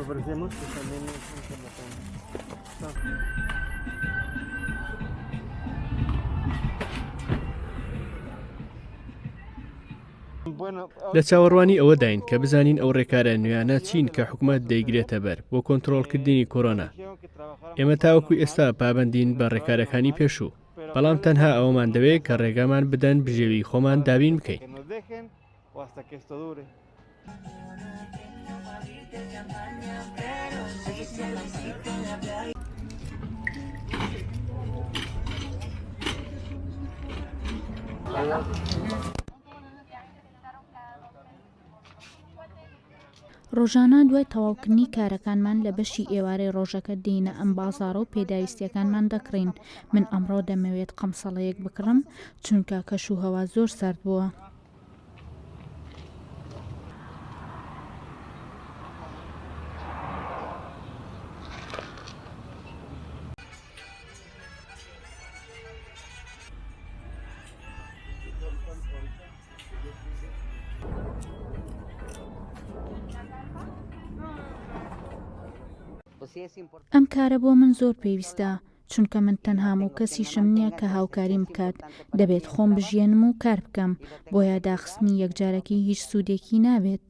Ofrecemos que también es لە چاوەڕوانی ئەوە داین کە بزانین ئەو ڕێکارە نوێیانە چین کە حکوومەت دەیگرێتە بەر بۆ کۆنتڕۆڵکردنی کۆرۆنا. ئێمە تاوەکوی ئێستا پابەندین بە ڕێکارەکانی پێشوو، بەڵام تەنها ئەوەمان دەوێت کە ڕێگامان بدەن بژێوی خۆمان دابین بکەین. ڕۆژانە دوای تەواوکردنی کارەکانمان لە بەشی ئێوارەی ڕۆژەکە دێینە ئەم بازارە و پێداویستیەکانمان دەکڕین. من ئەمڕۆ دەمەوێت قەمسەڵەیەک بکڕم چونکە کەشوهەوا زۆر سارد بووە. ئەم کارە بۆ من زۆر پێویستە چونکە من تەنها و کەسیشم نییە کە هاوکاریم بکات، دەبێت خۆم بژێنم و کار بکەم، بۆیە داخستنی یەکجارەکی هیچ سوودێکی نابێت.